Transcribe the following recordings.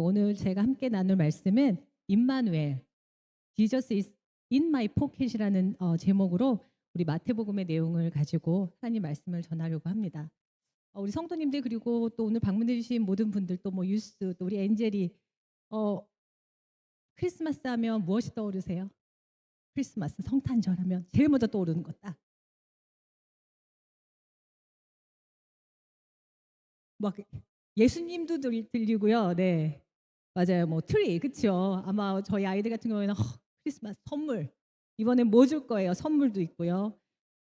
오늘 제가 함께 나눌 말씀은 임마누엘, Jesus is in my pocket이라는 제목으로 우리 마태복음의 내용을 가지고 하나님 말씀을 전하려고 합니다. 우리 성도님들 그리고 또 오늘 방문해 주신 모든 분들 또 뭐 유스 또 우리 엔젤이 크리스마스 하면 무엇이 떠오르세요? 크리스마스 성탄절 하면 제일 먼저 떠오르는 것 딱. 막 예수님도 들리고요. 네. 맞아요. 뭐 트리 그렇죠. 아마 저희 아이들 같은 경우에는 크리스마스 선물. 이번엔 뭐 줄 거예요? 선물도 있고요.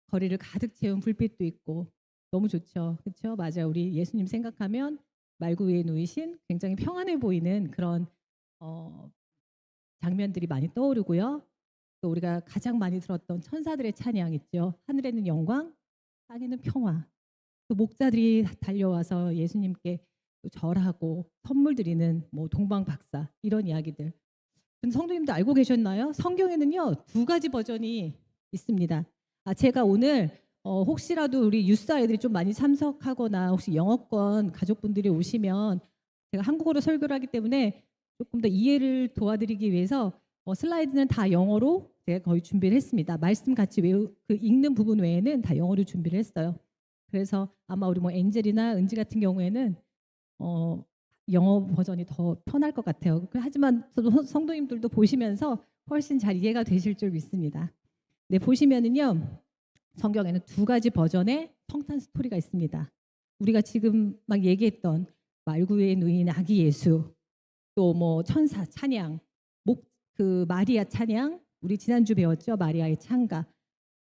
거리를 가득 채운 불빛도 있고 너무 좋죠. 그렇죠? 맞아요. 우리 예수님 생각하면 말구 위에 누이신 굉장히 평안해 보이는 그런 어, 장면들이 많이 떠오르고요. 또 우리가 가장 많이 들었던 천사들의 찬양 있죠. 하늘에는 영광, 땅에는 평화. 또 목자들이 달려와서 예수님께 또 절하고 선물 드리는 뭐 동방 박사 이런 이야기들. 근데 성도님도 알고 계셨나요? 성경에는요 2가지 버전이 있습니다. 제가 오늘 혹시라도 우리 유스 아이들이 좀 많이 참석하거나 혹시 영어권 가족분들이 오시면 제가 한국어로 설교를 하기 때문에 조금 더 이해를 도와드리기 위해서 슬라이드는 다 영어로 제가 거의 준비를 했습니다. 말씀 같이 읽는 부분 외에는 다 영어로 준비를 했어요. 그래서 아마 우리 뭐 엔젤이나 은지 같은 경우에는 영어 버전이 더 편할 것 같아요. 하지만 성도님들도 보시면서 훨씬 잘 이해가 되실 줄 믿습니다. 네, 보시면은요. 성경에는 2가지 버전의 성탄 스토리가 있습니다. 우리가 지금 막 얘기했던 말구에 누인 아기 예수, 또 뭐 천사 찬양, 마리아 찬양, 우리 지난주 배웠죠. 마리아의 창가.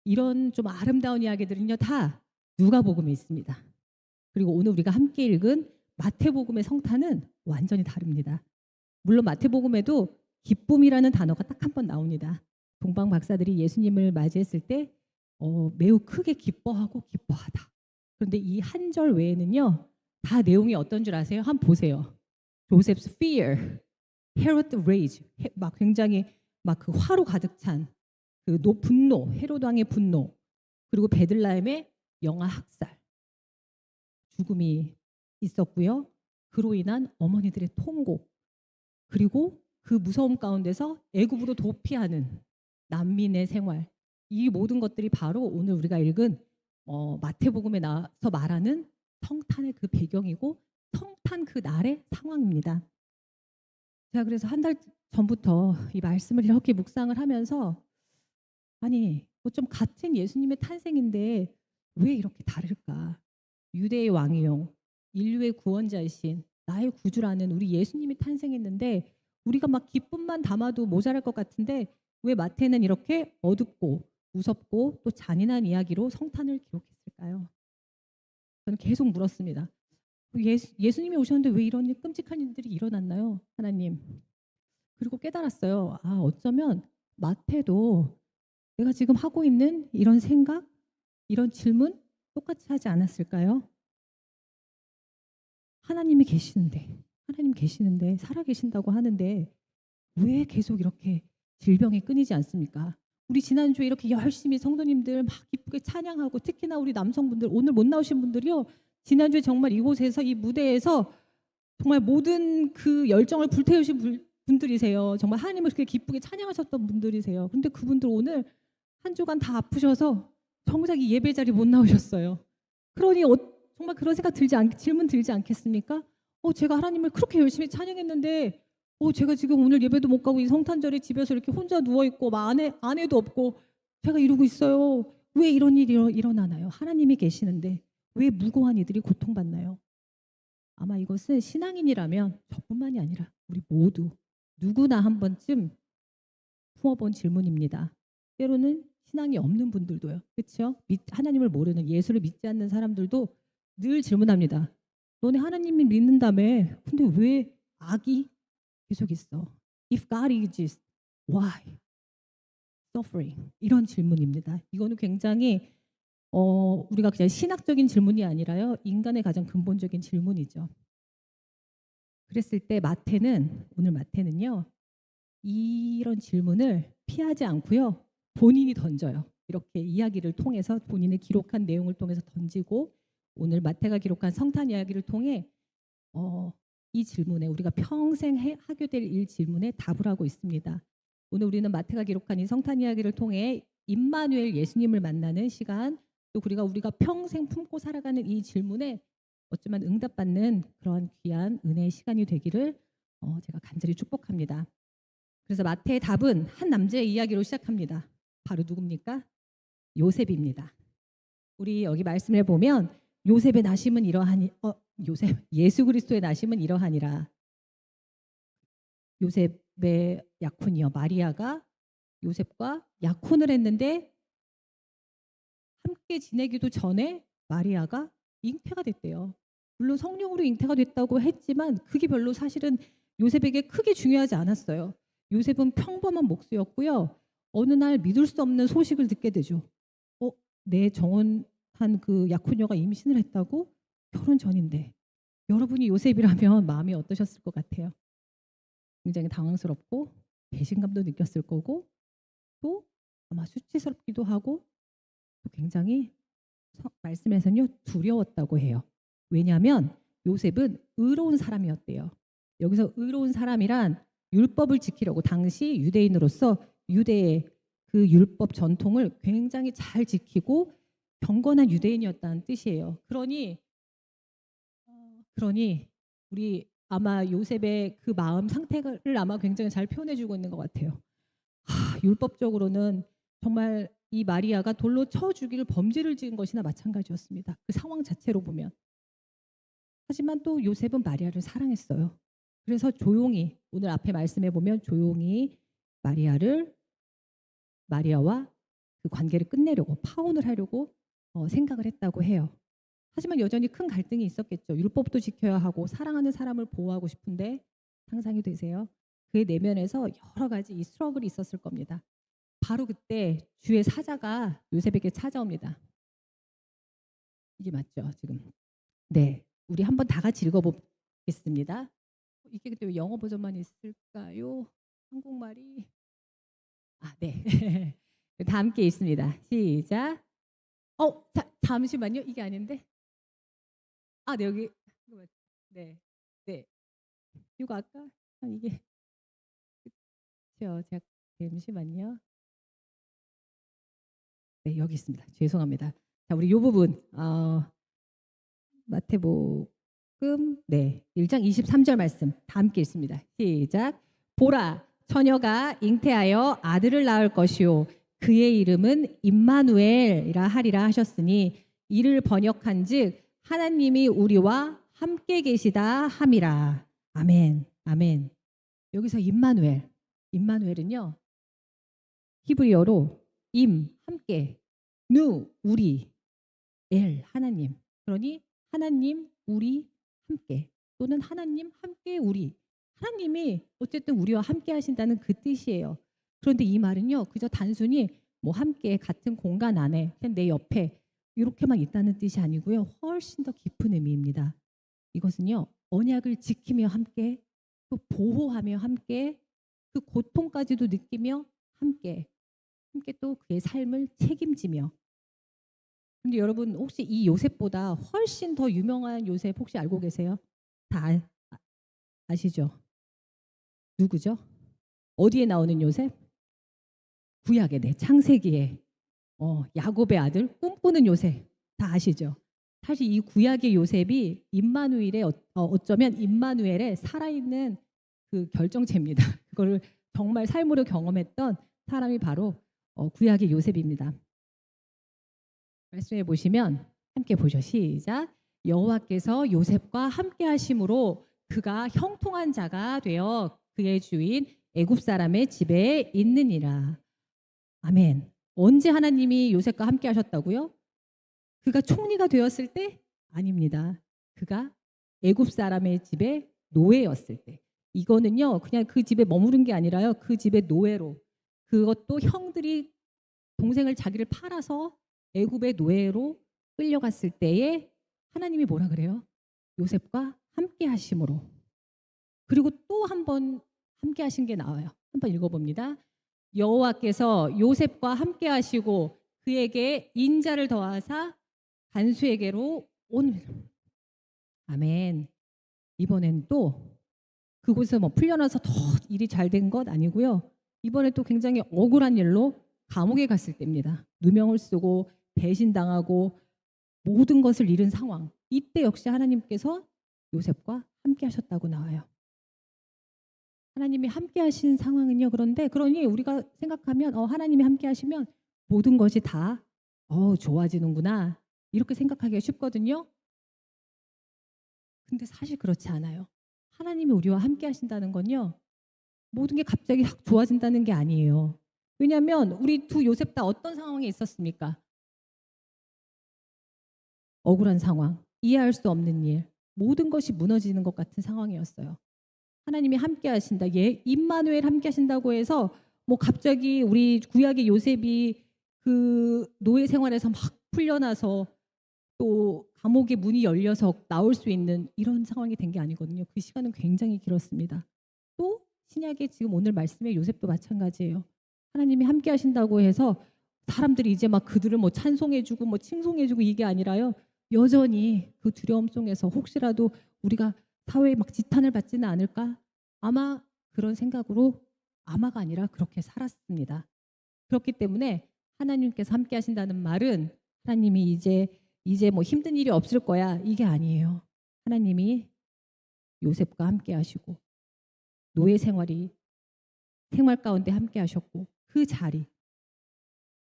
이런 좀 아름다운 이야기들은요. 다 누가복음에 있습니다. 그리고 오늘 우리가 함께 읽은 마태복음의 성탄은 완전히 다릅니다. 물론 마태복음에도 기쁨이라는 단어가 딱 한 번 나옵니다. 동방 박사들이 예수님을 맞이했을 때 매우 크게 기뻐하고 기뻐하다. 그런데 이 한 절 외에는요. 다 내용이 어떤 줄 아세요? 한번 보세요. Joseph's fear, Herod's rage, 막 굉장히 막 그 화로 가득 찬 그 분노, 헤롯 왕의 분노, 그리고 베들레헴의 영아 학살, 죽음이 있었고요. 그로 인한 어머니들의 통고, 그리고 그 무서움 가운데서 애굽으로 도피하는 난민의 생활, 이 모든 것들이 바로 오늘 우리가 읽은 마태복음에 나와서 말하는 성탄의 그 배경이고 성탄 그 날의 상황입니다. 제가 그래서 한 달 전부터 이 말씀을 이렇게 묵상을 하면서 아니 좀 같은 예수님의 탄생인데 왜 이렇게 다를까? 유대의 왕이요, 인류의 구원자이신 나의 구주라는 우리 예수님이 탄생했는데 우리가 막 기쁨만 담아도 모자랄 것 같은데 왜 마태는 이렇게 어둡고 무섭고 또 잔인한 이야기로 성탄을 기록했을까요? 저는 계속 물었습니다. 예수님이 오셨는데 왜 이런 끔찍한 일들이 일어났나요? 하나님. 그리고 깨달았어요. 어쩌면 마태도 내가 지금 하고 있는 이런 생각, 이런 질문 똑같이 하지 않았을까요? 하나님 계시는데 살아 계신다고 하는데 왜 계속 이렇게 질병이 끊이지 않습니까? 우리 지난주에 이렇게 열심히 성도님들 막 기쁘게 찬양하고 특히나 우리 남성분들 오늘 못 나오신 분들이요. 지난주에 정말 이곳에서 이 무대에서 정말 모든 그 열정을 불태우신 분들이세요. 정말 하나님을 그렇게 기쁘게 찬양하셨던 분들이세요. 근데 그분들 오늘 한 주간 다 아프셔서 정작 이 예배 자리 못 나오셨어요. 그러니 정말 그런 생각 질문 들지 않겠습니까? 제가 하나님을 그렇게 열심히 찬양했는데 제가 지금 오늘 예배도 못 가고 이 성탄절에 집에서 이렇게 혼자 누워 있고 막 아내도 없고 제가 이러고 있어요. 왜 이런 일이 일어나나요? 하나님이 계시는데 왜 무고한 이들이 고통받나요? 아마 이것은 신앙인이라면 저뿐만이 아니라 우리 모두 누구나 한 번쯤 품어본 질문입니다. 때로는 신앙이 없는 분들도요. 그렇죠? 하나님을 모르는 예수를 믿지 않는 사람들도 늘 질문합니다. 너네 하나님을 믿는다며 근데 왜 악이 계속 있어? If God exists, why suffering? 이런 질문입니다. 이거는 굉장히 우리가 그냥 신학적인 질문이 아니라요. 인간의 가장 근본적인 질문이죠. 그랬을 때 오늘 마태는요. 이런 질문을 피하지 않고요. 본인이 던져요. 이렇게 이야기를 통해서 본인이 기록한 내용을 통해서 던지고 오늘 마태가 기록한 성탄 이야기를 통해 이 질문에 우리가 평생 하게 될 이 질문에 답을 하고 있습니다. 오늘 우리는 마태가 기록한 이 성탄 이야기를 통해 임마누엘 예수님을 만나는 시간, 또 우리가 평생 품고 살아가는 이 질문에 어쩌면 응답받는 그런 귀한 은혜의 시간이 되기를 제가 간절히 축복합니다. 그래서 마태의 답은 한 남자의 이야기로 시작합니다. 바로 누굽니까? 요셉입니다. 우리 여기 말씀을 보면 요셉의 나심은 이러하니 예수 그리스도의 나심은 이러하니라. 요셉의 약혼이요 마리아가 요셉과 약혼을 했는데 함께 지내기도 전에 마리아가 잉태가 됐대요. 물론 성령으로 잉태가 됐다고 했지만 그게 별로 사실은 요셉에게 크게 중요하지 않았어요. 요셉은 평범한 목수였고요. 어느 날 믿을 수 없는 소식을 듣게 되죠. 내 정혼한 그 약혼녀가 임신을 했다고? 결혼 전인데. 여러분이 요셉이라면 마음이 어떠셨을 것 같아요? 굉장히 당황스럽고 배신감도 느꼈을 거고 또 아마 수치스럽기도 하고 또 굉장히 말씀에서는요 두려웠다고 해요. 왜냐하면 요셉은 의로운 사람이었대요. 여기서 의로운 사람이란 율법을 지키려고 당시 유대인으로서 유대의 그 율법 전통을 굉장히 잘 지키고 경건한 유대인이었다는 뜻이에요. 그러니 우리 아마 요셉의 그 마음 상태를 아마 굉장히 잘 표현해주고 있는 것 같아요. 율법적으로는 정말 이 마리아가 돌로 쳐 죽일 범죄를 지은 것이나 마찬가지였습니다. 그 상황 자체로 보면. 하지만 또 요셉은 마리아를 사랑했어요. 그래서 조용히 오늘 앞에 말씀해 보면 조용히 마리아와 그 관계를 끝내려고 파혼을 하려고 생각을 했다고 해요. 하지만 여전히 큰 갈등이 있었겠죠. 율법도 지켜야 하고 사랑하는 사람을 보호하고 싶은데 상상이 되세요? 그의 내면에서 여러 가지 이 스트러글이 있었을 겁니다. 바로 그때 주의 사자가 요셉에게 찾아옵니다. 이게 맞죠, 지금? 네, 우리 한번 다 같이 읽어보겠습니다. 이게 그때 왜 영어 버전만 있을까요? 한국말이 네. 다 함께 읽습니다. 시작. 잠시만요. 이게 아닌데. 네, 여기. 네. 네. 이거 아까 이게 그렇죠. 제가 잠시만요. 네, 여기 있습니다. 죄송합니다. 자, 우리 이 부분 마태복음 1장 23절 말씀 다 함께 읽습니다. 시작. 보라, 처녀가 잉태하여 아들을 낳을 것이요 그의 이름은 임마누엘이라 하리라 하셨으니 이를 번역한즉 하나님이 우리와 함께 계시다 함이라. 아멘. 아멘. 여기서 임마누엘은요 히브리어로 함께, 우리, 하나님. 그러니 하나님 우리 함께 또는 하나님 함께 우리. 하나님이 어쨌든 우리와 함께 하신다는 그 뜻이에요. 그런데 이 말은요 그저 단순히 함께 같은 공간 안에 그냥 내 옆에 이렇게만 있다는 뜻이 아니고요 훨씬 더 깊은 의미입니다. 이것은요 언약을 지키며 함께 또 보호하며 함께 그 고통까지도 느끼며 함께 또 그의 삶을 책임지며. 근데 여러분 혹시 이 요셉보다 훨씬 더 유명한 요셉 혹시 알고 계세요? 다 아시죠? 누구죠? 어디에 나오는 요셉? 구약에 창세기에 야곱의 아들 꿈꾸는 요셉 다 아시죠? 사실 이 구약의 요셉이 어쩌면 임마누엘의 살아있는 그 결정체입니다. 그거를 정말 삶으로 경험했던 사람이 바로 구약의 요셉입니다. 말씀해 보시면 함께 보죠. 시작. 여호와께서 요셉과 함께 하심으로 그가 형통한 자가 되어 그의 주인 애굽 사람의 집에 있느니라. 아멘. 언제 하나님이 요셉과 함께 하셨다고요? 그가 총리가 되었을 때? 아닙니다. 그가 애굽 사람의 집에 노예였을 때. 이거는요 그냥 그 집에 머무른 게 아니라요 그 집의 노예로, 그것도 형들이 동생을 자기를 팔아서 애굽의 노예로 끌려갔을 때에 하나님이 뭐라 그래요? 요셉과 함께 하심으로. 그리고 또 한 번 함께 하신 게 나와요. 한번 읽어봅니다. 여호와께서 요셉과 함께 하시고 그에게 인자를 더하사 간수에게로 온. 아멘. 이번엔 또 그곳에서 뭐 풀려나서 더 일이 잘 된 것 아니고요. 이번에 또 굉장히 억울한 일로 감옥에 갔을 때입니다. 누명을 쓰고 배신당하고 모든 것을 잃은 상황. 이때 역시 하나님께서 요셉과 함께 하셨다고 나와요. 하나님이 함께 하신 상황은요. 그런데 그러니 우리가 생각하면 하나님이 함께 하시면 모든 것이 다 좋아지는구나. 이렇게 생각하기가 쉽거든요. 근데 사실 그렇지 않아요. 하나님이 우리와 함께 하신다는 건요. 모든 게 갑자기 확 좋아진다는 게 아니에요. 왜냐하면 우리 두 요셉 다 어떤 상황에 있었습니까? 억울한 상황, 이해할 수 없는 일, 모든 것이 무너지는 것 같은 상황이었어요. 하나님이 함께 하신다. 예, 임마누엘 함께 하신다고 해서 뭐 갑자기 우리 구약의 요셉이 그 노예 생활에서 막 풀려나서 또 감옥의 문이 열려서 나올 수 있는 이런 상황이 된 게 아니거든요. 그 시간은 굉장히 길었습니다. 또 신약의 지금 오늘 말씀의 요셉도 마찬가지예요. 하나님이 함께 하신다고 해서 사람들이 이제 막 그들을 뭐 찬송해주고 뭐 칭송해주고 이게 아니라요. 여전히 그 두려움 속에서 혹시라도 우리가 사회에 막 지탄을 받지는 않을까? 아마 그런 생각으로 아마가 아니라 그렇게 살았습니다. 그렇기 때문에 하나님께서 함께 하신다는 말은 하나님이 이제 뭐 힘든 일이 없을 거야 이게 아니에요. 하나님이 요셉과 함께 하시고 노예 생활 가운데 함께 하셨고 그 자리,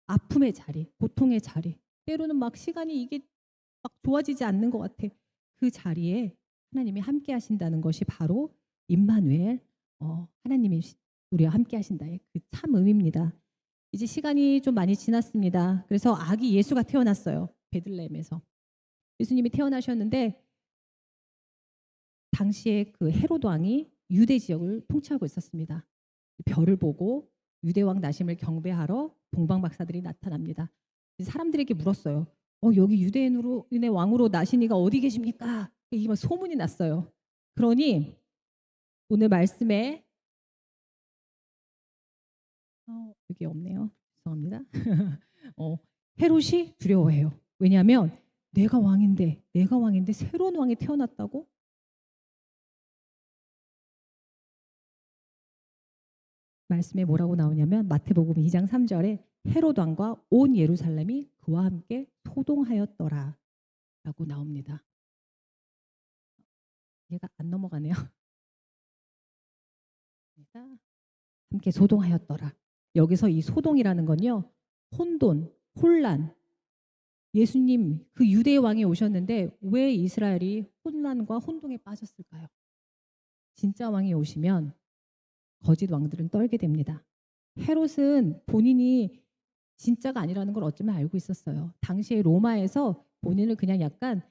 아픔의 자리, 고통의 자리, 때로는 막 시간이 이게 막 좋아지지 않는 것 같아. 그 자리에 하나님이 함께 하신다는 것이 바로 임마누엘, 하나님이 우리와 함께 하신다의 그 참 의미입니다. 이제 시간이 좀 많이 지났습니다. 그래서 아기 예수가 태어났어요. 베들레헴에서. 예수님이 태어나셨는데 당시에 그 헤롯 왕이 유대 지역을 통치하고 있었습니다. 별을 보고 유대 왕 나심을 경배하러 동방 박사들이 나타납니다. 사람들에게 물었어요. 여기 유대인의 왕으로 나신 이가 어디 계십니까? 이게 소문이 났어요. 그러니 오늘 말씀에 여기 없네요. 죄송합니다. 헤롯이 두려워해요. 왜냐하면 내가 왕인데 새로운 왕이 태어났다고? 말씀에 뭐라고 나오냐면 마태복음 2장 3절에 헤롯 왕과 온 예루살렘이 그와 함께 소동하였더라 라고 나옵니다. 얘가 안 넘어가네요. 함께 소동하였더라. 여기서 이 소동이라는 건요. 혼돈, 혼란. 예수님 그 유대 왕이 오셨는데 왜 이스라엘이 혼란과 혼동에 빠졌을까요? 진짜 왕이 오시면 거짓 왕들은 떨게 됩니다. 헤롯은 본인이 진짜가 아니라는 걸 어쩌면 알고 있었어요. 당시에 로마에서 본인을 그냥 약간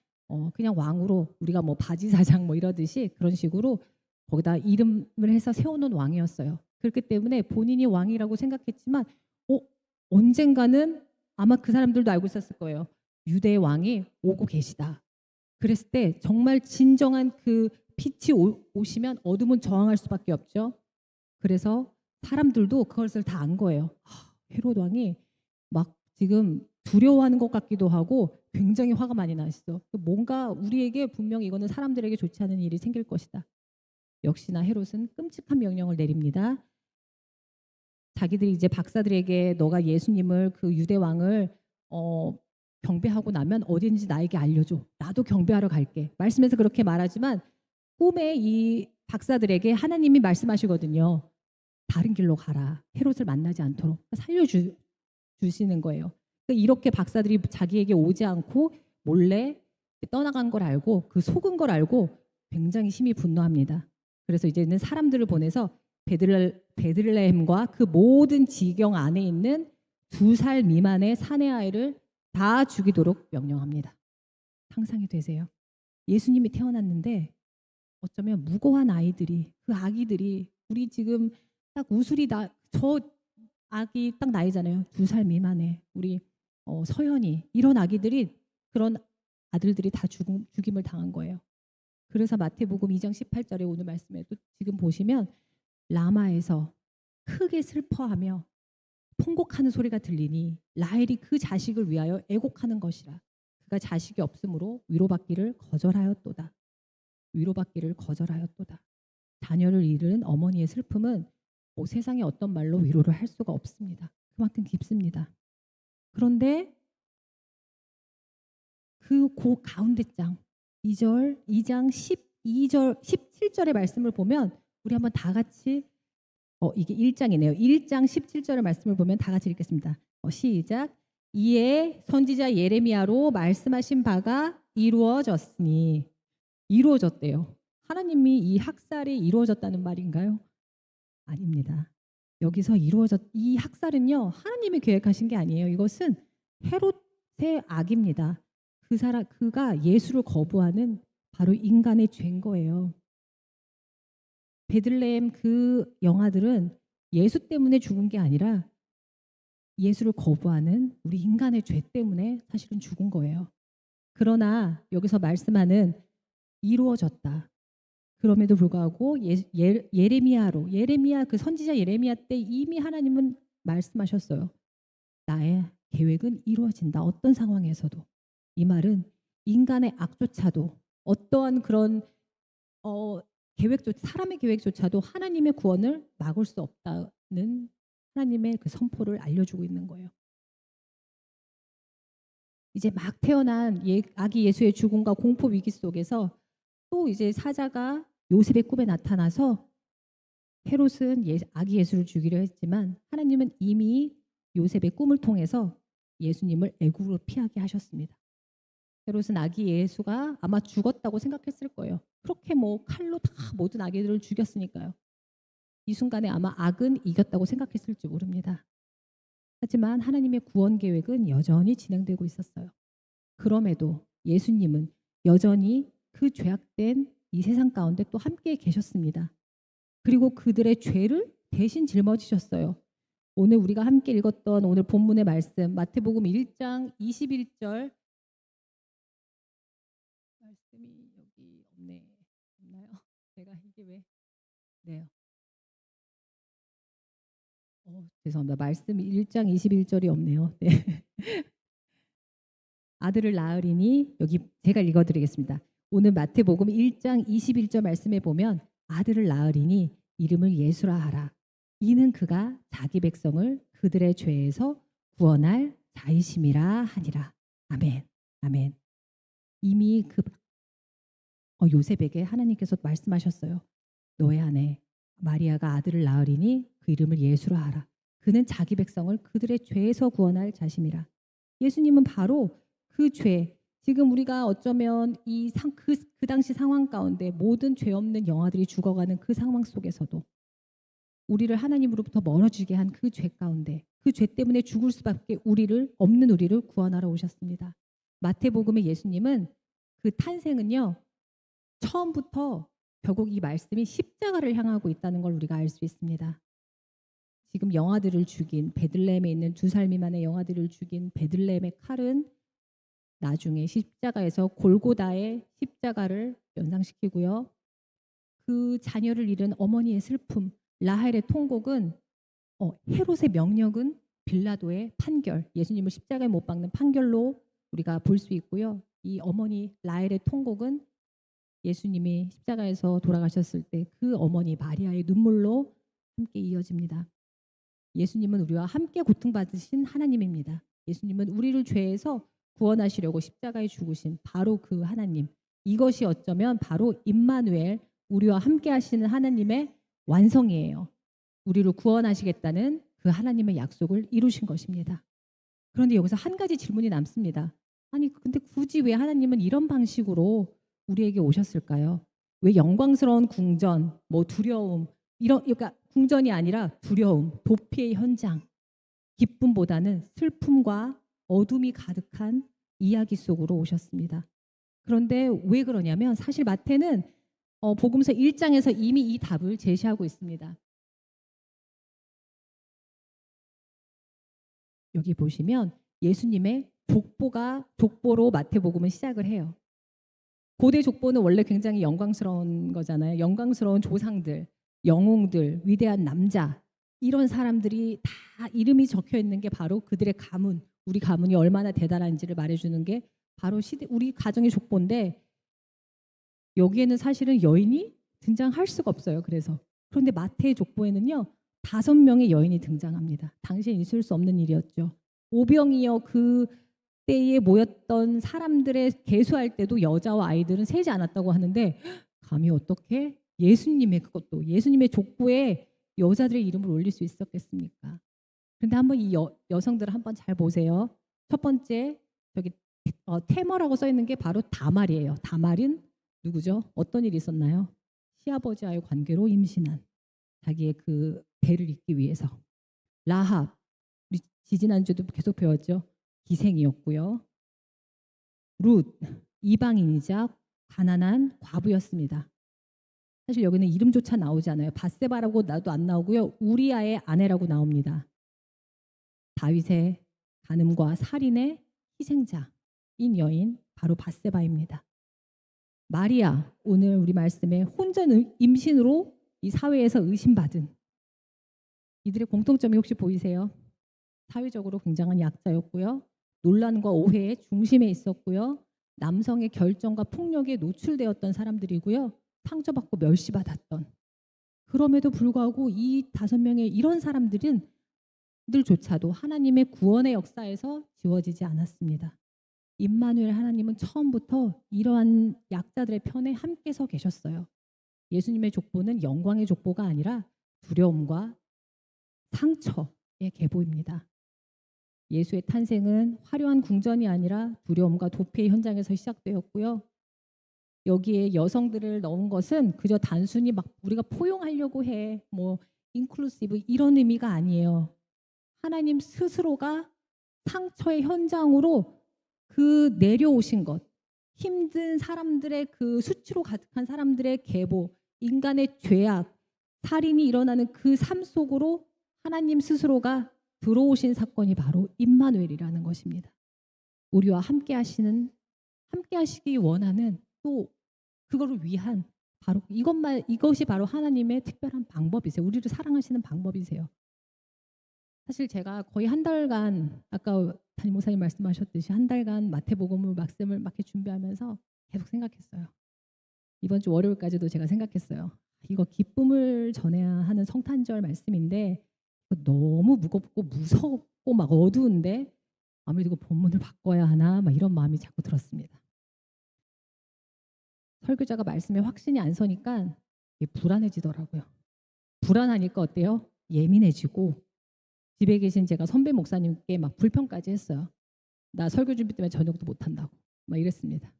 그냥 왕으로 우리가 뭐 바지사장 뭐 이러듯이 그런 식으로 거기다 이름을 해서 세워놓은 왕이었어요. 그렇기 때문에 본인이 왕이라고 생각했지만 언젠가는 아마 그 사람들도 알고 있었을 거예요. 유대 왕이 오고 계시다. 그랬을 때 정말 진정한 그 빛이 오시면 어둠은 저항할 수밖에 없죠. 그래서 사람들도 그것을 다 안 거예요. 헤롯 왕이 막 지금 두려워하는 것 같기도 하고 굉장히 화가 많이 나 있어. 뭔가 우리에게 분명히 이거는 사람들에게 좋지 않은 일이 생길 것이다. 역시나 헤롯은 끔찍한 명령을 내립니다. 자기들이 이제 박사들에게 너가 예수님을 그 유대 왕을 경배하고 나면 어딘지 나에게 알려줘. 나도 경배하러 갈게. 말씀에서 그렇게 말하지만 꿈에 이 박사들에게 하나님이 말씀하시거든요. 다른 길로 가라. 헤롯을 만나지 않도록 살려주시는 거예요. 이렇게 박사들이 자기에게 오지 않고 몰래 떠나간 걸 알고 그 속은 걸 알고 굉장히 심히 분노합니다. 그래서 이제는 사람들을 보내서 베들레헴과 그 모든 지경 안에 있는 2살 미만의 사내 아이를 다 죽이도록 명령합니다. 상상이 되세요? 예수님이 태어났는데 어쩌면 무고한 아이들이 그 아기들이 우리 지금 딱 우슬이 저 아기 딱 나이잖아요. 2살 미만의 우리 서연이 이런 아기들이 그런 아들들이 다 죽임을 당한 거예요. 그래서 마태복음 2장 18절에 오늘 말씀에도 지금 보시면 라마에서 크게 슬퍼하며 통곡하는 소리가 들리니 라헬이 그 자식을 위하여 애곡하는 것이라. 그가 자식이 없으므로 위로받기를 거절하였도다. 위로받기를 거절하였도다. 자녀를 잃은 어머니의 슬픔은 뭐 세상에 어떤 말로 위로를 할 수가 없습니다. 그만큼 깊습니다. 그런데 그 가운데 장 2장 12절 17절의 말씀을 보면 우리 한번 다 같이 이게 1장이네요. 1장 17절의 말씀을 보면 다 같이 읽겠습니다. 시작. 이에 선지자 예레미야로 말씀하신 바가 이루어졌으니. 이루어졌대요. 하나님이 이 학살이 이루어졌다는 말인가요? 아닙니다. 여기서 이 학살은요, 하나님이 계획하신 게 아니에요. 이것은 헤롯의 악입니다. 그가 예수를 거부하는 바로 인간의 죄인 거예요. 베들레헴 그 영아들은 예수 때문에 죽은 게 아니라 예수를 거부하는 우리 인간의 죄 때문에 사실은 죽은 거예요. 그러나 여기서 말씀하는 이루어졌다. 그럼에도 불구하고 예레미야 그 선지자 예레미야 때 이미 하나님은 말씀하셨어요. 나의 계획은 이루어진다. 어떤 상황에서도. 이 말은 인간의 악조차도 어떠한 그런 사람의 계획조차도 하나님의 구원을 막을 수 없다는 하나님의 그 선포를 알려주고 있는 거예요. 이제 막 태어난 아기 예수의 죽음과 공포 위기 속에서 또 이제 사자가 요셉의 꿈에 나타나서 헤롯은 아기 예수를 죽이려 했지만 하나님은 이미 요셉의 꿈을 통해서 예수님을 애굽으로 피하게 하셨습니다. 헤롯은 아기 예수가 아마 죽었다고 생각했을 거예요. 그렇게 뭐 칼로 다 모든 아기들을 죽였으니까요. 이 순간에 아마 악은 이겼다고 생각했을지 모릅니다. 하지만 하나님의 구원 계획은 여전히 진행되고 있었어요. 그럼에도 예수님은 여전히 그 죄악된 이 세상 가운데 또 함께 계셨습니다. 그리고 그들의 죄를 대신 짊어지셨어요. 오늘 우리가 함께 읽었던 오늘 본문의 말씀 마태복음 1장 21절 말씀이 여기 없나요? 제가 이게 왜 네요. 죄송합니다. 말씀 1장 21절이 없네요. 네. 아들을 낳으리니 여기 제가 읽어드리겠습니다. 오늘 마태복음 1장 21절 말씀에 보면 아들을 낳으리니 이름을 예수라 하라. 이는 그가 자기 백성을 그들의 죄에서 구원할 자이심이라 하니라. 아멘. 아멘. 이미 요셉에게 하나님께서 말씀하셨어요. 너의 아내 마리아가 아들을 낳으리니 그 이름을 예수라 하라. 그는 자기 백성을 그들의 죄에서 구원할 자심이라. 예수님은 바로 그 죄, 지금 우리가 어쩌면 그 당시 상황 가운데 모든 죄 없는 영아들이 죽어가는 그 상황 속에서도 우리를 하나님으로부터 멀어지게 한 그 죄 가운데 그 죄 때문에 죽을 수밖에 없는 우리를 구원하러 오셨습니다. 마태복음의 예수님은 그 탄생은요. 처음부터 결국 이 말씀이 십자가를 향하고 있다는 걸 우리가 알 수 있습니다. 지금 영아들을 죽인 베들레헴에 있는 2살 미만의 영아들을 죽인 베들레헴의 칼은 나중에 십자가에서 골고다의 십자가를 연상시키고요. 그 자녀를 잃은 어머니의 슬픔, 라헬의 통곡은 헤롯의 명령은 빌라도의 판결, 예수님을 십자가에 못 박는 판결로 우리가 볼 수 있고요. 이 어머니 라헬의 통곡은 예수님이 십자가에서 돌아가셨을 때 그 어머니 마리아의 눈물로 함께 이어집니다. 예수님은 우리와 함께 고통받으신 하나님입니다. 예수님은 우리를 죄에서 구원하시려고 십자가에 죽으신 바로 그 하나님. 이것이 어쩌면 바로 임마누엘, 우리와 함께 하시는 하나님의 완성이에요. 우리를 구원하시겠다는 그 하나님의 약속을 이루신 것입니다. 그런데 여기서 한 가지 질문이 남습니다. 아니 근데 굳이 왜 하나님은 이런 방식으로 우리에게 오셨을까요? 왜 영광스러운 궁전, 뭐 두려움, 그러니까 궁전이 아니라 두려움, 도피의 현장, 기쁨보다는 슬픔과 어둠이 가득한 이야기 속으로 오셨습니다. 그런데 왜 그러냐면 사실 마태는 복음서 1장에서 이미 이 답을 제시하고 있습니다. 여기 보시면 예수님의 족보로 마태복음은 시작을 해요. 고대 족보는 원래 굉장히 영광스러운 거잖아요. 영광스러운 조상들, 영웅들, 위대한 남자 이런 사람들이 다 이름이 적혀 있는 게 바로 그들의 가문, 우리 가문이 얼마나 대단한지를 말해주는 게 바로 우리 가정의 족보인데 여기에는 사실은 여인이 등장할 수가 없어요. 그런데 마태의 족보에는요 5명의 여인이 등장합니다. 당시엔 있을 수 없는 일이었죠. 오병이어 그 때에 모였던 사람들의 계수할 때도 여자와 아이들은 세지 않았다고 하는데 감히 어떻게 예수님의 족보에 여자들의 이름을 올릴 수 있었겠습니까? 그런데 한번 이 여성들을 한번 잘 보세요. 첫 번째 저기 테머라고 써 있는 게 바로 다말이에요. 다말은 누구죠? 어떤 일이 있었나요? 시아버지와의 관계로 임신한 자기의 그 배를 잇기 위해서. 라합 우리 지지난주도 계속 배웠죠. 기생이었고요. 룻 이방인이자 가난한 과부였습니다. 사실 여기는 이름조차 나오지 않아요. 바세바라고 나도 안 나오고요. 우리아의 아내라고 나옵니다. 다윗의 간음과 살인의 희생자인 여인 바로 바세바입니다. 마리아 오늘 우리 말씀에 혼전 임신으로 이 사회에서 의심받은 이들의 공통점이 혹시 보이세요? 사회적으로 굉장한 약자였고요. 논란과 오해의 중심에 있었고요. 남성의 결정과 폭력에 노출되었던 사람들이고요. 상처받고 멸시받았던. 그럼에도 불구하고 이 5명의 이런 사람들조차도 하나님의 구원의 역사에서 지워지지 않았습니다. 임마누엘 하나님은 처음부터 이러한 약자들의 편에 함께 서 계셨어요. 예수님의 족보는 영광의 족보가 아니라 두려움과 상처의 계보입니다. 예수의 탄생은 화려한 궁전이 아니라 두려움과 도피의 현장에서 시작되었고요. 여기에 여성들을 넣은 것은 그저 단순히 막 우리가 포용하려고 해, 뭐 인클루시브 이런 의미가 아니에요. 하나님 스스로가 상처의 현장으로 그 내려오신 것, 힘든 사람들의 그 수치로 가득한 사람들의 계보, 인간의 죄악, 살인이 일어나는 그 삶 속으로 하나님 스스로가 들어오신 사건이 바로 임마누엘이라는 것입니다. 우리와 함께 하시기 원하는 또 그거를 위한 바로 이것이 바로 하나님의 특별한 방법이세요. 우리를 사랑하시는 방법이세요. 사실 제가 거의 한 달간 아까 담임 목사님 말씀하셨듯이 한 달간 마태복음을 말씀을 막 이렇게 준비하면서 계속 생각했어요. 이번 주 월요일까지도 제가 생각했어요. 이거 기쁨을 전해야 하는 성탄절 말씀인데 너무 무겁고 무섭고 막 어두운데 아무래도 이거 본문을 바꿔야 하나 막 이런 마음이 자꾸 들었습니다. 설교자가 말씀에 확신이 안 서니까 불안해지더라고요. 불안하니까 어때요? 예민해지고 집에 계신 제가 선배 목사님께 막 불평까지 했어요. 나 설교 준비 때문에 저녁도 못 한다고 막 이랬습니다.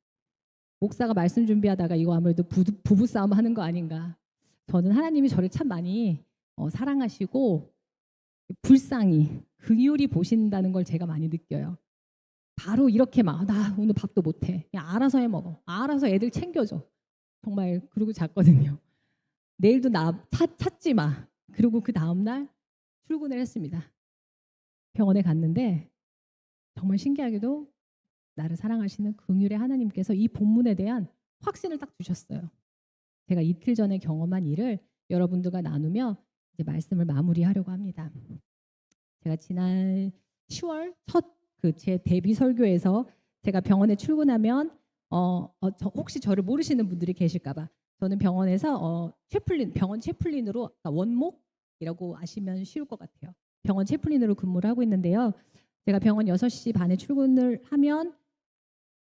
목사가 말씀 준비하다가 이거 아무래도 부부 싸움 하는 거 아닌가. 저는 하나님이 저를 참 많이 사랑하시고 불쌍히 긍휼히 보신다는 걸 제가 많이 느껴요. 바로 이렇게 막 나 오늘 밥도 못해. 그냥 알아서 해 먹어. 알아서 애들 챙겨줘. 정말 그러고 잤거든요. 내일도 나 찾지 마. 그리고 그 다음날 출근을 했습니다. 병원에 갔는데 정말 신기하게도 나를 사랑하시는 긍휼의 하나님께서 이 본문에 대한 확신을 딱 주셨어요. 제가 이틀 전에 경험한 일을 여러분들과 나누며 이제 말씀을 마무리하려고 합니다. 제가 지난 10월 첫 제 데뷔 설교에서 제가 병원에 출근하면 혹시 저를 모르시는 분들이 계실까봐 저는 병원에서 병원 채플린으로 원목이라고 아시면 쉬울 것 같아요. 병원 채플린으로 근무를 하고 있는데요. 제가 병원 6시 반에 출근을 하면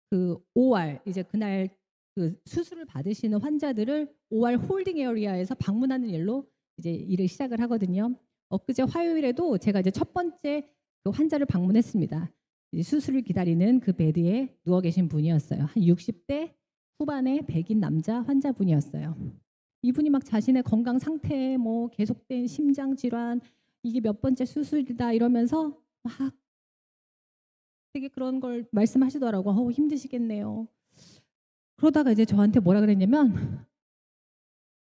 그 OR 이제 그날 그 수술을 받으시는 환자들을 OR 홀딩 에어리아에서 방문하는 일로 이제 일을 시작을 하거든요. 엊그제 화요일에도 제가 이제 첫 번째 그 환자를 방문했습니다. 이제 수술을 기다리는 그 베드에 누워 계신 분이었어요. 한 60대 후반의 백인 남자 환자분이었어요. 이분이 막 자신의 건강 상태, 뭐 계속된 심장 질환, 이게 몇 번째 수술이다 이러면서 막 되게 그런 걸 말씀하시더라고. 힘드시겠네요. 그러다가 이제 저한테 뭐라 그랬냐면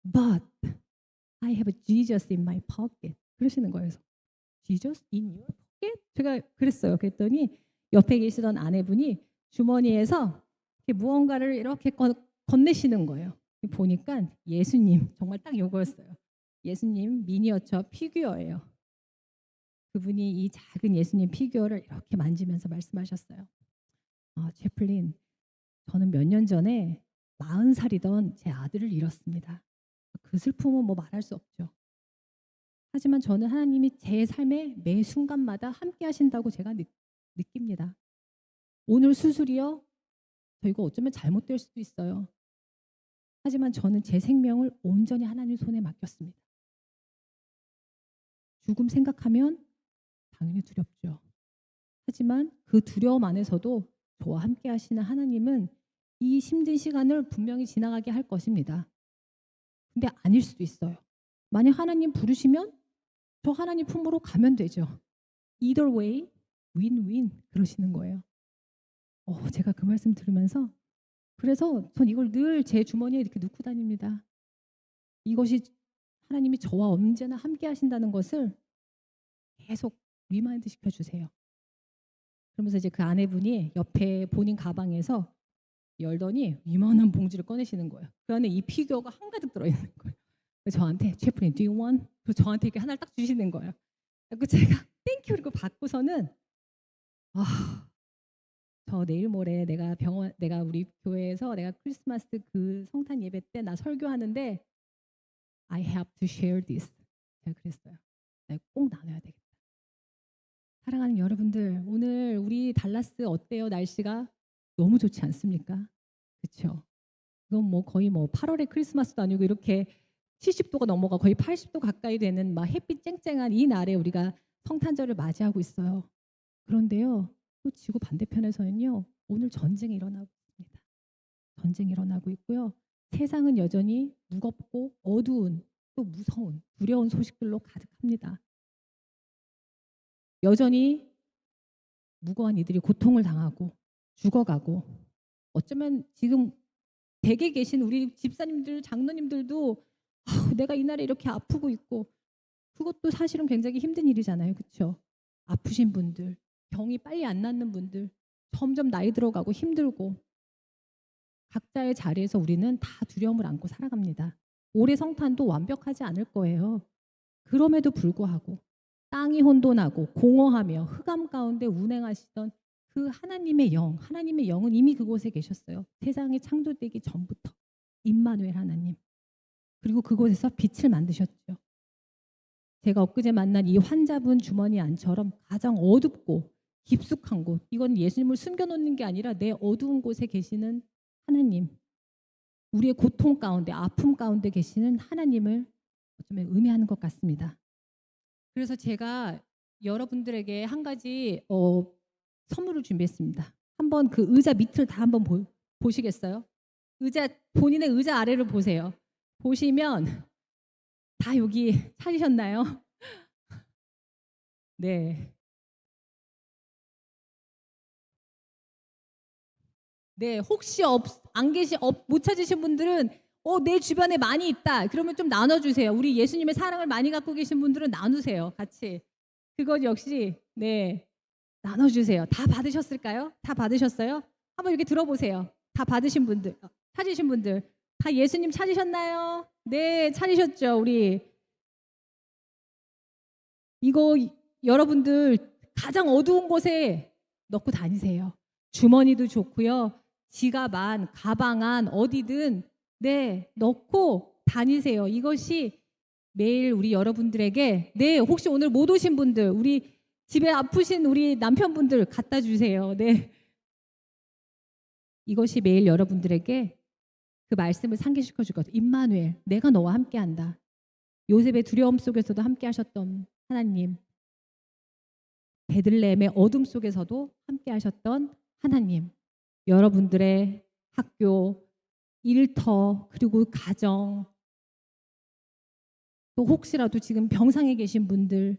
But I have Jesus in my pocket. 그러시는 거예요. Jesus in your pocket? 제가 그랬어요. 그랬더니 옆에 계시던 아내분이 주머니에서 무언가를 이렇게 건네시는 거예요. 보니까 예수님, 정말 딱 요거였어요. 예수님 미니어처 피규어예요. 그분이 이 작은 예수님 피규어를 이렇게 만지면서 말씀하셨어요. 채플린, 저는 몇 년 전에 40살이던 제 아들을 잃었습니다. 그 슬픔은 뭐 말할 수 없죠. 하지만 저는 하나님이 제 삶의 매 순간마다 함께 하신다고 제가 느낍니다. 오늘 수술이요? 저 이거 어쩌면 잘못될 수도 있어요. 하지만 저는 제 생명을 온전히 하나님 손에 맡겼습니다. 죽음 생각하면 당연히 두렵죠. 하지만 그 두려움 안에서도 저와 함께 하시는 하나님은 이 힘든 시간을 분명히 지나가게 할 것입니다. 근데 아닐 수도 있어요. 만약 하나님 부르시면 저 하나님 품으로 가면 되죠. Either way, win-win 그러시는 거예요. 제가 그 말씀 들으면서 그래서 전 이걸 늘 제 주머니에 이렇게 넣고 다닙니다. 이것이 하나님이 저와 언제나 함께 하신다는 것을 계속 리마인드 시켜주세요. 그러면서 이제 그 아내분이 옆에 본인 가방에서 열더니 이만한 봉지를 꺼내시는 거예요. 그 안에 이 피규어가 한가득 들어있는 거예요. 그래서 저한테 채프린 do you want? 그래서 저한테 이렇게 하나를 딱 주시는 거예요. 그리고 제가 땡큐 이러고 받고서는 저 내일 모레 내가 우리 교회에서 내가 크리스마스 그 성탄 예배 때 나 설교하는데 I have to share this. 제가 그랬어요. 내가 꼭 나눠야 되겠다. 사랑하는 여러분들, 오늘 우리 달라스 어때요? 날씨가 너무 좋지 않습니까? 그렇죠? 이건 뭐 거의 뭐 8월의 크리스마스도 아니고 이렇게 70도가 넘어가 거의 80도 가까이 되는 막 햇빛 쨍쨍한 이 날에 우리가 성탄절을 맞이하고 있어요. 그런데요, 또 지구 반대편에서는요, 오늘 전쟁이 일어나고 있습니다. 전쟁이 일어나고 있고요. 세상은 여전히 무겁고 어두운 또 무서운 두려운 소식들로 가득합니다. 여전히 무고한 이들이 고통을 당하고 죽어가고 어쩌면 지금 댁에 계신 우리 집사님들, 장로님들도 내가 이날에 이렇게 아프고 있고 그것도 사실은 굉장히 힘든 일이잖아요. 그렇죠? 아프신 분들, 병이 빨리 안 낫는 분들, 점점 나이 들어가고 힘들고 각자의 자리에서 우리는 다 두려움을 안고 살아갑니다. 올해 성탄도 완벽하지 않을 거예요. 그럼에도 불구하고 땅이 혼돈하고 공허하며 흑암 가운데 운행하시던 그 하나님의 영은 이미 그곳에 계셨어요. 세상이 창조되기 전부터 임마누엘 하나님. 그리고 그곳에서 빛을 만드셨죠. 제가 엊그제 만난 이 환자분 주머니 안처럼 가장 어둡고 깊숙한 곳, 이건 예수님을 숨겨놓는 게 아니라 내 어두운 곳에 계시는 하나님, 우리의 고통 가운데 아픔 가운데 계시는 하나님을 어쩌면 의미하는 것 같습니다. 그래서 제가 여러분들에게 한 가지 선물을 준비했습니다. 한번 그 의자 밑을 다 한번 보시겠어요? 본인의 의자 아래를 보세요. 보시면 다 여기 찾으셨나요? 네. 네, 혹시 못 찾으신 분들은 내 주변에 많이 있다. 그러면 좀 나눠주세요. 우리 예수님의 사랑을 많이 갖고 계신 분들은 나누세요. 같이. 그것 역시 네 나눠주세요. 다 받으셨을까요? 다 받으셨어요? 한번 이렇게 들어보세요. 다 받으신 분들, 찾으신 분들 다 예수님 찾으셨나요? 네, 찾으셨죠. 우리 이거 여러분들 가장 어두운 곳에 넣고 다니세요. 주머니도 좋고요. 지갑 안, 가방 안 어디든 네 넣고 다니세요. 이것이 매일 우리 여러분들에게 혹시 오늘 못 오신 분들 우리 집에 아프신 우리 남편분들 갖다 주세요. 네. 이것이 매일 여러분들에게 그 말씀을 상기시켜 줄 것 같아요. 임마누엘, 내가 너와 함께한다. 요셉의 두려움 속에서도 함께 하셨던 하나님, 베들레헴의 어둠 속에서도 함께 하셨던 하나님, 여러분들의 학교, 일터, 그리고 가정, 또 혹시라도 지금 병상에 계신 분들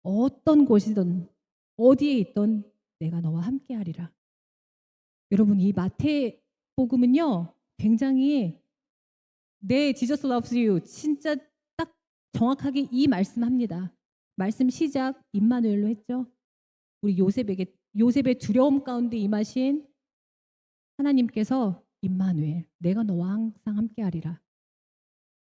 어떤 곳이든 어디에 있든 내가 너와 함께하리라. 여러분 이 마태복음은요 굉장히 Jesus loves you 진짜 딱 정확하게 이 말씀합니다. 말씀 시작 임마누엘로 했죠. 우리 요셉의 두려움 가운데 임하신 하나님께서 임마누엘 내가 너와 항상 함께하리라.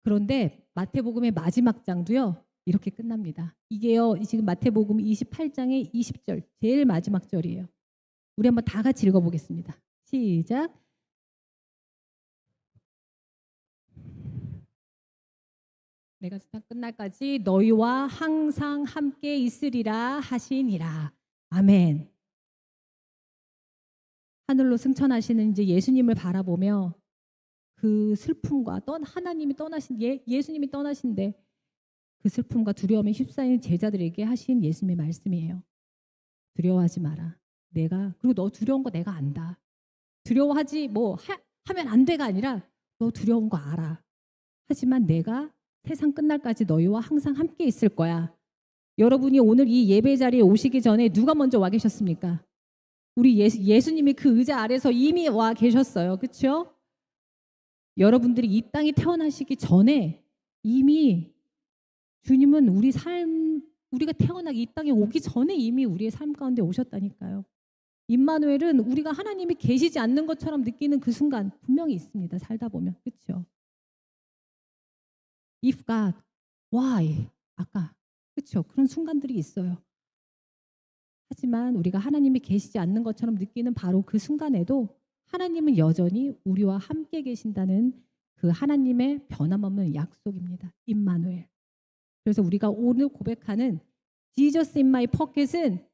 그런데 마태복음의 마지막 장도요 이렇게 끝납니다. 이게요 지금 마태복음 28장의 20절 제일 마지막 절이에요. 우리 한번 다 같이 읽어보겠습니다. 시작. 내가 세상 끝날까지 너희와 항상 함께 있으리라 하시니라. 아멘. 하늘로 승천하시는 이제 예수님을 바라보며 그 슬픔과 하나님이 떠나신 예수님이 떠나신데 그 슬픔과 두려움에 휩싸인 제자들에게 하신 예수님의 말씀이에요. 두려워하지 마라. 그리고 너 두려운 거 내가 안다. 두려워하지 하면 안 돼가 아니라 너 두려운 거 알아. 하지만 내가 세상 끝날까지 너희와 항상 함께 있을 거야. 여러분이 오늘 이 예배 자리에 오시기 전에 누가 먼저 와 계셨습니까? 우리 예수님이 그 의자 아래서 이미 와 계셨어요. 그렇죠? 여러분들이 이 땅에 태어나시기 전에 이미 주님은 우리가 태어나기 이 땅에 오기 전에 이미 우리의 삶 가운데 오셨다니까요. 임마누엘은 우리가 하나님이 계시지 않는 것처럼 느끼는 그 순간 분명히 있습니다. 살다 보면. 그렇죠? If God, why? 아까 그렇죠? 그런 순간들이 있어요. 하지만 우리가 하나님이 계시지 않는 것처럼 느끼는 바로 그 순간에도 하나님은 여전히 우리와 함께 계신다는 그 하나님의 변함없는 약속입니다. 임마누엘. 그래서 우리가 오늘 고백하는 Jesus in my pocket은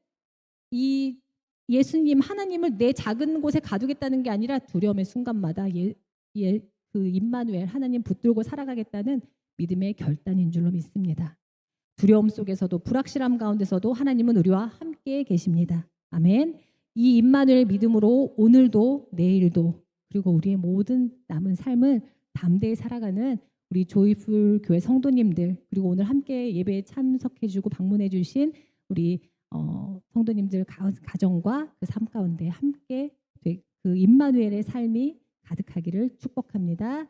이 예수님 하나님을 내 작은 곳에 가두겠다는 게 아니라 두려움의 순간마다 그 임마누엘 하나님 붙들고 살아가겠다는 믿음의 결단인 줄로 믿습니다. 두려움 속에서도 불확실함 가운데서도 하나님은 우리와 함께 계십니다. 아멘. 이 임마누엘 믿음으로 오늘도 내일도 그리고 우리의 모든 남은 삶을 담대히 살아가는 우리 조이풀 교회 성도님들 그리고 오늘 함께 예배에 참석해주고 방문해주신 우리 성도님들 가정과 그 삶 가운데 함께 그 임마누엘의 삶이 가득하기를 축복합니다.